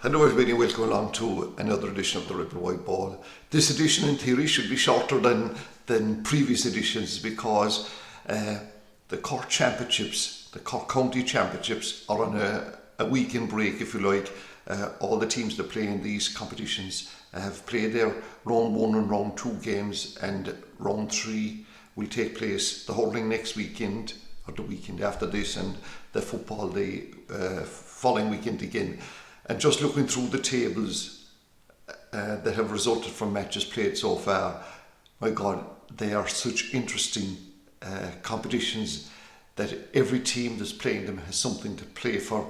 Hello everybody, welcome along to another edition of the Red and White Ball. This edition in theory should be shorter than previous editions because the Cork Championships, the Cork County Championships are on a weekend break, if you like. All the teams that play in these competitions have played their round 1 and round 2 games, and round 3 will take place the hurling next weekend or the weekend after this, and the football the following weekend again. And just looking through the tables that have resulted from matches played so far, my God, they are such interesting competitions that every team that's playing them has something to play for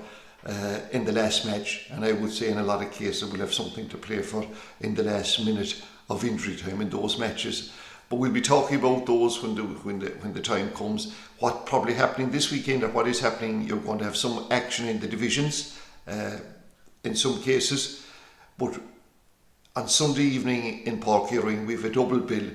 in the last match, and I would say in a lot of cases we'll have something to play for in the last minute of injury time in those matches. But we'll be talking about those when the time comes. What probably happening this weekend, or what is happening, you're going to have some action in the divisions in some cases, but on Sunday evening in Páirc Uí Rinn we have a double bill.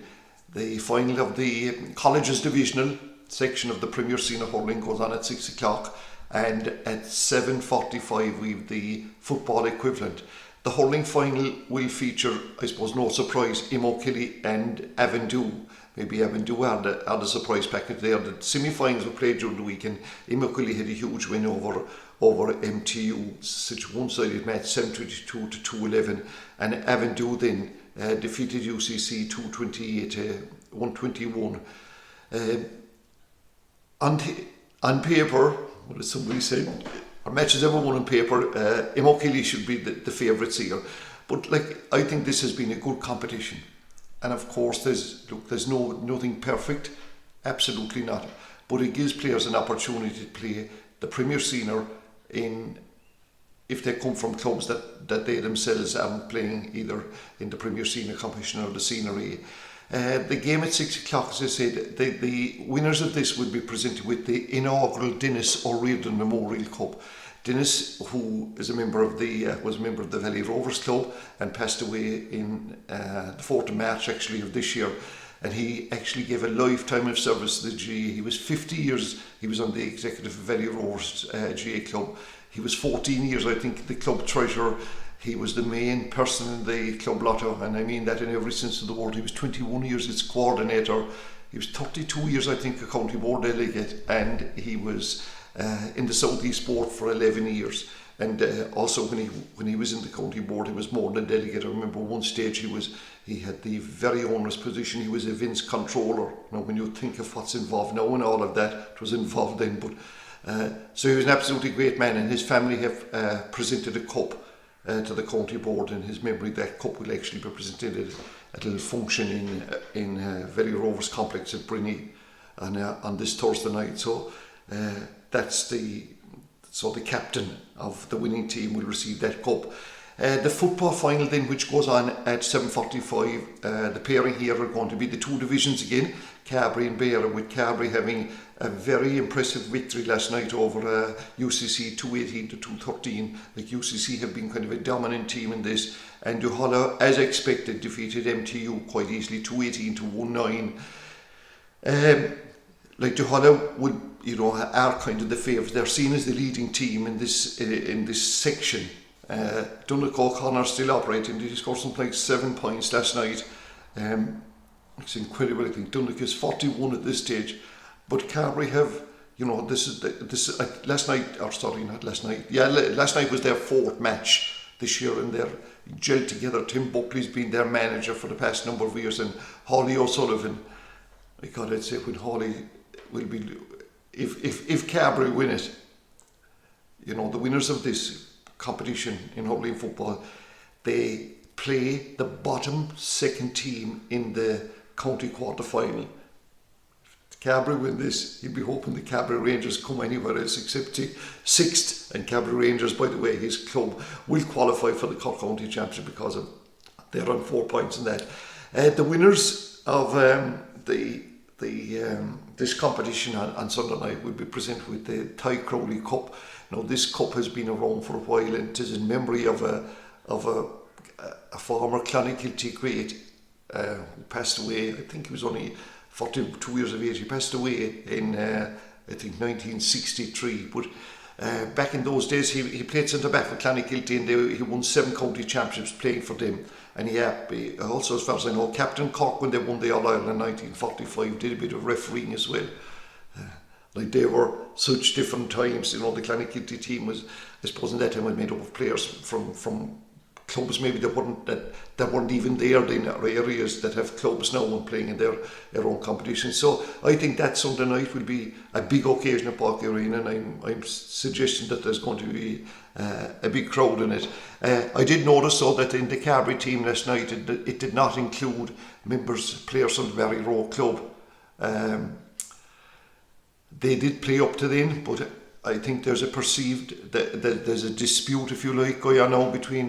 The final of the colleges divisional section of the Premier Senior Hurling goes on at 6 o'clock, and at 7:45 we have the football equivalent. The hurling final will feature, I suppose no surprise, Imokilly and Avondhu. Maybe Avondhu are the surprise packet there. The semi-finals were played during the weekend. Imokilly had a huge win over MTU, such a one-sided match, 7-22 to 2-11, and Avondhu then defeated UCC 228 to 121. On paper, what as somebody said, our matches ever won on paper, Imokilly should be the favourites here. But I think this has been a good competition. And of course there's nothing perfect, absolutely not. But it gives players an opportunity to play the Premier Senior if they come from clubs that they themselves aren't playing either in the Premier Senior competition or the Senior A. The game at 6 o'clock, as I said, the winners of this will be presented with the inaugural Dennis O'Riordan Memorial Cup. Dennis, who is was a member of the Valley Rovers Club and passed away in the 4th of March actually of this year, and he actually gave a lifetime of service to the GAA. He was 50 years, he was on the executive of Valley Rovers GAA Club. He was 14 years, I think, the club treasurer. He was the main person in the club lotto, and I mean that in every sense of the word. He was 21 years its coordinator. He was 32 years, I think, a county board delegate, and he was in the South East Board for 11 years. And also when he was in the county board, he was more than a delegate. I remember one stage he had the very onerous position. He was events controller. Now, when you think of what's involved now and all of that, it was involved then. But so he was an absolutely great man, and his family have presented a cup to the county board in his memory. That cup will actually be presented at a little function in Valley Rovers complex at Brinny on this Thursday night. So that's the captain of the winning team will receive that cup. The football final then, which goes on at 7:45, the pairing here are going to be the two divisions again, Carbery and Beara, with Carbery having a very impressive victory last night over UCC 218 to 213. UCC have been kind of a dominant team in this, and Duhallow, as expected, defeated MTU quite easily 218 to 19. Duhallow would, are kind of the favourites. They're seen as the leading team in this section. Donegal O'Connor still operating. They scored something like 7 points last night. It's incredible. I think Donegal is 41 at this stage, but Carbery have, last night was their 4th match this year, and they're gelled together. Tim Buckley's been their manager for the past number of years, and Hawley O'Sullivan. I'd say when Hawley will be, if Carbery win it, the winners of this competition in hurling football, they play the bottom 2nd team in the county quarter final. If Carbery win this, he'll be hoping the Carbery Rangers come anywhere else except to 6th, and Carbery Rangers, by the way, his club will qualify for the Cork County Championship because they're on 4 points in that. The winners of this competition on Sunday night will be presented with the Ty Crowley Cup. Now, this cup has been around for a while, and it is in memory of a former Clonakilty great who passed away. I think he was only 42 years of age. He passed away in I think 1963. But Back in those days, he played centre back for Clonakilty, and he won 7 county championships playing for them. And he also, as far as I know, captain Cork when they won the All Ireland in 1945. Did a bit of refereeing as well. Like they were such different times. You know, the Clonakilty team was, I suppose, in that time was made up of players from clubs maybe that weren't even there in areas that have clubs now and playing in their own competition. So I think that Sunday night will be a big occasion at Paudie Arena, and I'm suggesting that there's going to be a big crowd in it. I did notice though that in the Camogie team last night it did not include players from the Barry Row club. They did play up to then, but I think there's a perceived there's a dispute, if you like, going on now between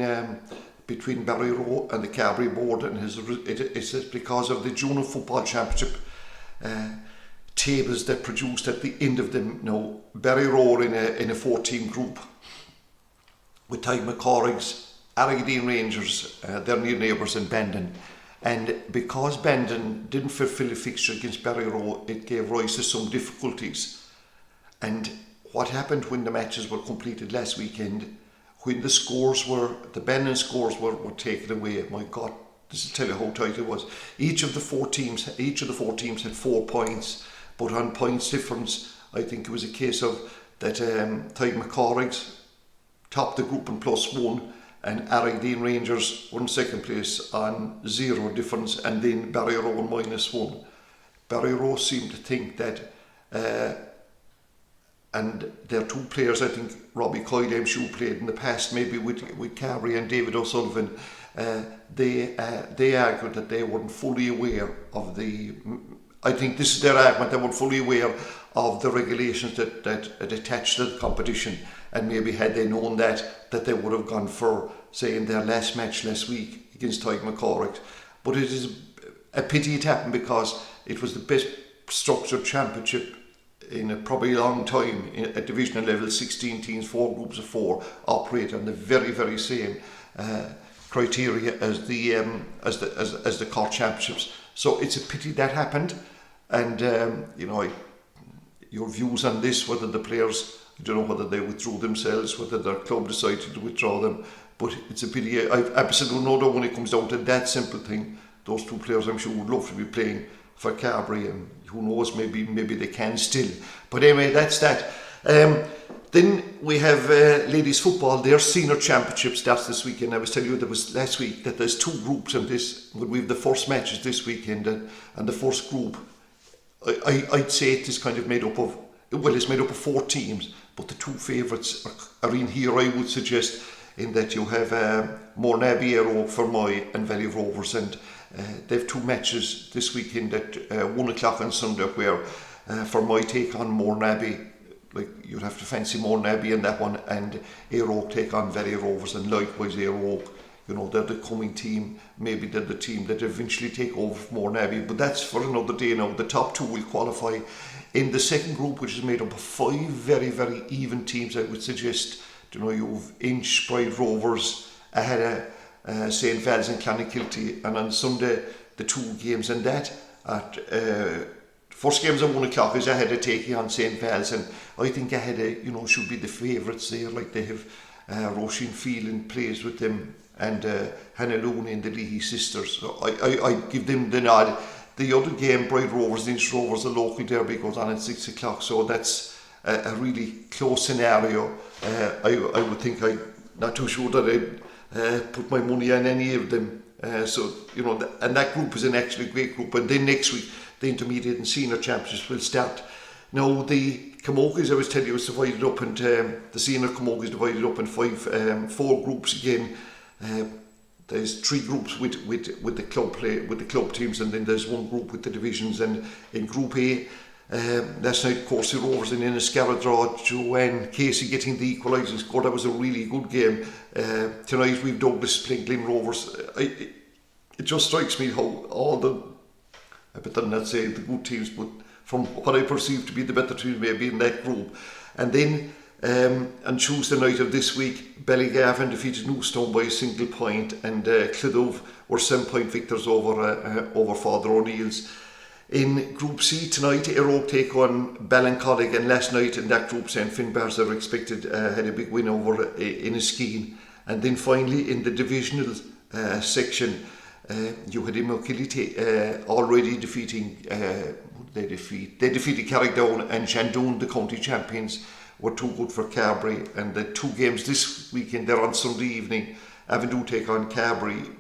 Barry Row and the Camogie board, and it's because of the Junior Football Championship tables that produced at the end of them. Now Barry Row in a 14 group with Tadhg McCorrick's, Arraghdeen Rangers, their near neighbours in Bandon. And because Bandon didn't fulfil a fixture against Barry Row, it gave rise to some difficulties. And what happened when the matches were completed last weekend, when the Bandon scores were taken away, my God, this will tell you how tight it was. Each of the four teams had 4 points, but on points difference, I think it was a case of that Tadhg McCorrick's topped the group in +1, and Arraghdeen Rangers were in second place on 0 difference, and then Barry Row on -1. Barry Row seemed to think that, and their 2 players, I think Robbie Coyle, I'm sure, played in the past, maybe with Camogie and David O'Sullivan, they argued that they weren't fully aware of I think this is their argument, they weren't fully aware of the regulations that attached to the competition, and maybe had they known that they would have gone for, say, in their last match last week against Tadhg McCorrick. But it is a pity it happened, because it was the best structured championship in a probably long time at divisional level. 16 teams, 4 groups of 4, operate on the very, very same criteria as the Cork Championships. So it's a pity that happened, and your views on this, whether the players, I don't know whether they withdrew themselves, whether their club decided to withdraw them, but it's a pity. I've absolutely no doubt when it comes down to that simple thing, those 2 players I'm sure would love to be playing for Camogie, and who knows, maybe they can still. But anyway, that's that. Then we have ladies football. Their senior championship starts this weekend. I was telling you there was last week that there's 2 groups in this. We have the first matches this weekend, and the first group, I'd say it is kind of made up of, well, it's made up of 4 teams, but the 2 favourites are in here, I would suggest, in that you have Mournabbey, Aero, Fermoy and Valley Rovers, and they have 2 matches this weekend at 1 o'clock on Sunday, where Fermoy take on Mournabbey. Like, you'd have to fancy Mournabbey in that one, and Aero take on Valley Rovers, and likewise Aero, they're the coming team. Maybe they're the team that eventually take over from Mournabbey, but that's for another day now. The top 2 will qualify. In the second group, which is made up of 5 very, very even teams, I would suggest, you've Inch, Bride Rovers ahead of St. Val's and Clonakilty, and on Sunday, the 2 games in that, first game's at 1 o'clock, is ahead of taking on St. Val's, and I think ahead of, should be the favourites there, like they have Roisin Phelan plays with them, and Hannah Looney and the Leahy sisters. So I give them the nod. The other game, Bride Rovers, Inch Rovers, the local derby, goes on at 6 o'clock, so that's a really close scenario. I would think, I'm not too sure that I'd put my money on any of them. And that group is an actually great group. And then next week, the intermediate and senior championships will start. Now, the Camogies, I was telling you, is divided up, and the senior Camogie is divided up in 4 groups again. There's 3 groups with the club teams, and then there's 1 group with the divisions. And in Group A, last night, Corsi Rovers and Enniscarra draw, Joanne Casey getting the equalising score. That was a really good game. Tonight we've Douglas playing Glen Rovers. It just strikes me how all the, I better not say the good teams, but from what I perceive to be the better teams may be in that group. And then on Tuesday night of this week, Ballygavin defeated Newstone by a single point, and Clydove were 7-point victors over Father O'Neill's. In Group C tonight, Aero take on Ballincollig, and last night in that group, St Finbarrs are expected had a big win over Inniskeen. And then finally in the divisional section, you had Imokilly already defeating. They defeated Carrickdown, and Shandoon, the county champions, were too good for Carbery. And the two games this weekend, they're on Sunday evening. Avondhu take on Carbery.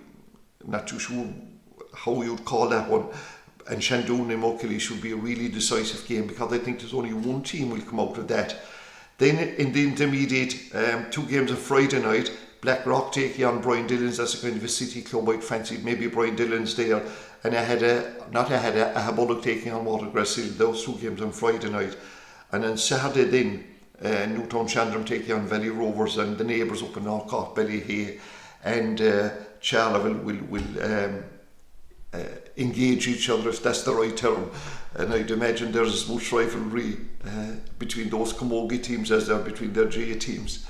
I'm not too sure how you'd call that one. And Shandoon and Imokilly should be a really decisive game, because I think there's only one team will come out of that. Then in the intermediate, 2 games on Friday night. Blackrock taking on Brian Dillon's. That's a kind of a city club I'd fancied. Maybe Brian Dillon's there. And Ahabullock taking on Watergrass Hill. Those 2 games on Friday night. And on Saturday then, Newtown Chandram taking on Valley Rovers, and the neighbours up in North Cork, Ballyhay and Charleville will engage each other, if that's the right term. And I'd imagine there's as much rivalry between those Camogie teams as there between their GAA teams.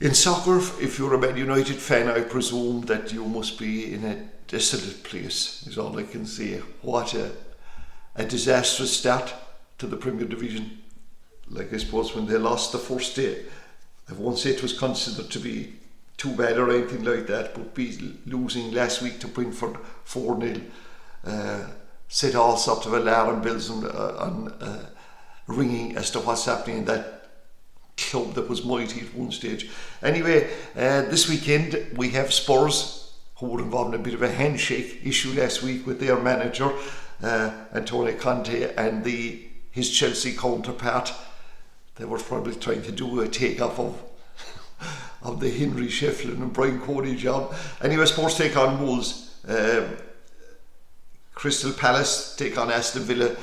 In soccer, if you're a Man United fan, I presume that you must be in a desolate place, is all I can say. What a disastrous start to the Premier Division. Like, I suppose when they lost the first day, I won't say it was considered to be too bad or anything like that, but losing last week to Brentford 4-0 set all sorts of alarm bells on ringing as to what's happening in that club that was mighty at one stage. Anyway, this weekend we have Spurs, who were involved in a bit of a handshake issue last week with their manager Antonio Conte and his Chelsea counterpart. They were probably trying to do a take-off of the Henry Shefflin and Brian Cody job. Anyway, Spurs take on Wolves. Crystal Palace take on Aston Villa.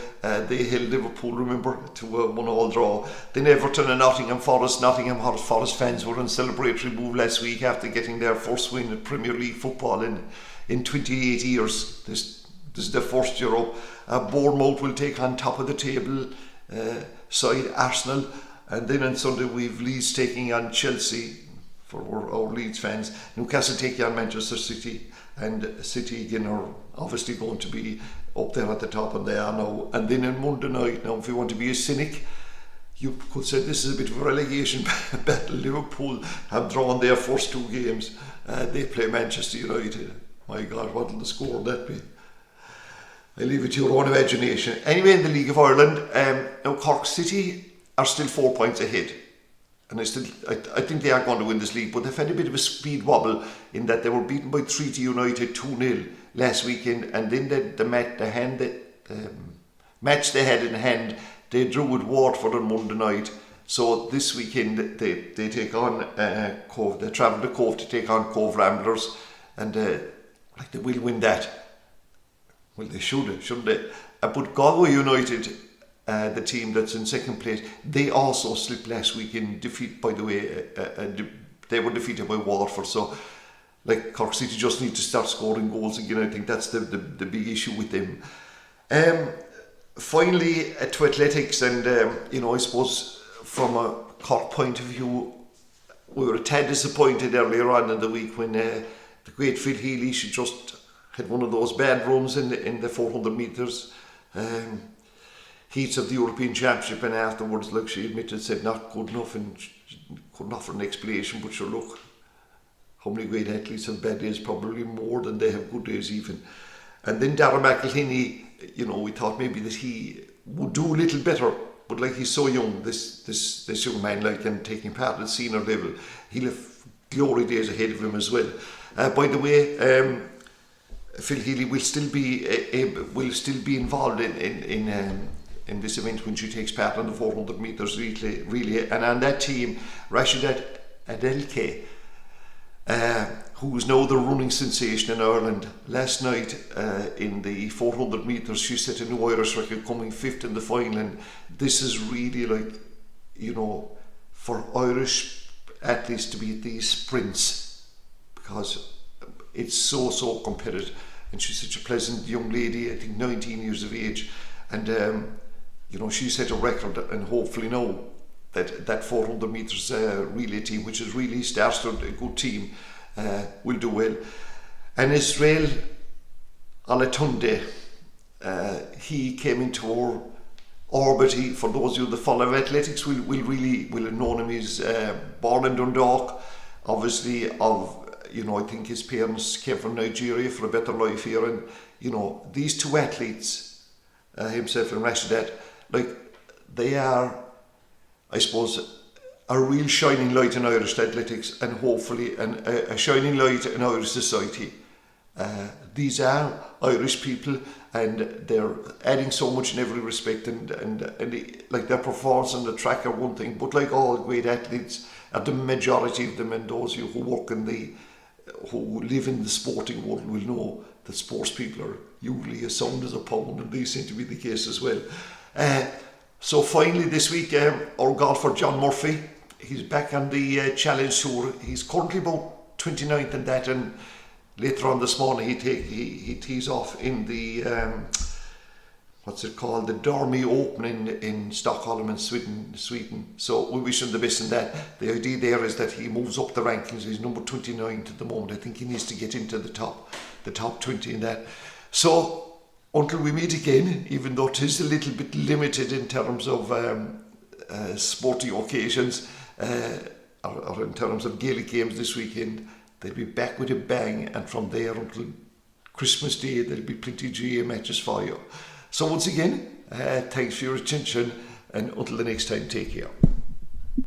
They held Liverpool, remember, to a 1-1 draw. Then Everton and Nottingham Forest. Nottingham Forest fans were on celebratory move last week after getting their first win in Premier League football in 28 years. This is their first year up. Bournemouth will take on top of the table side Arsenal. And then on Sunday we've Leeds taking on Chelsea, for our Leeds fans. Newcastle taking on Manchester City, and City again are obviously going to be up there at the top, and they are now. And then on Monday night, now if you want to be a cynic, you could say this is a bit of a relegation battle. Liverpool have drawn their first 2 games. They play Manchester United. My God, what will the score that be? I leave it to your own imagination. Anyway, in the League of Ireland, now Cork City are still 4 points ahead. And I think they are going to win this league, but they've had a bit of a speed wobble in that they were beaten by Treaty United 2-0 last weekend, and then the match they had in hand, they drew with Waterford on Monday night. So this weekend they take on Cove. They travel to Cove to take on Cove Ramblers, and they will win that. Well, they should, shouldn't they? But Galway United, the team that's in second place, they also slipped last week in defeat. By the way, they were defeated by Waterford. So, like, Cork City just need to start scoring goals again. I think that's the big issue with them. Finally, to athletics, and I suppose from a Cork point of view, we were a tad disappointed earlier on in the week when the great Phil Healy, she just had one of those bad runs in the 400 metres heats of the European Championship, and afterwards, like, she admitted, said not good enough, and couldn't offer an explanation. But sure, look, how many great athletes have bad days? Probably more than they have good days even. And then Darragh McElhinney, we thought maybe that he would do a little better, but like, he's so young, this young man, like, and taking part at senior level, he'll have glory days ahead of him as well. By the way, Phil Healy will still be involved in this event when she takes part on the 400 metres relay. And on that team, Rashida Adelke, who is now the running sensation in Ireland. Last night in the 400 metres, she set a new Irish record, coming 5th in the final. And this is really, like, for Irish athletes to be at these sprints, because it's so competitive. And she's such a pleasant young lady, I think 19 years of age. And she set a record, and hopefully now that 400 metres relay team, which is really started a good team, will do well. And Israel Alatunde, he came into our orbit. For those of you that follow athletics will have known him. He's born in Dundalk, obviously I think his parents came from Nigeria for a better life here, and these two athletes, himself and Rashidat, they are, I suppose, a real shining light in Irish athletics, and hopefully a shining light in Irish society. These are Irish people, and they're adding so much in every respect, and their performance on the track are one thing, but like all great athletes, the majority of them, and those of you who live in the sporting world will know that sports people are usually as sound as a pound, and these seem to be the case as well. So finally this week, our golfer John Murphy, he's back on the Challenge Tour. He's currently about 29th in that, and later on this morning he tees off in the the Dormy Open in Stockholm in Sweden. So we wish him the best in that. The idea there is that he moves up the rankings. He's number 29 at the moment. I think he needs to get into the top 20 in that. So until we meet again, even though it is a little bit limited in terms of sporting occasions or in terms of Gaelic games this weekend, they'll be back with a bang, and from there until Christmas Day there'll be plenty of GAA matches for you. So once again, thanks for your attention, and until the next time, take care.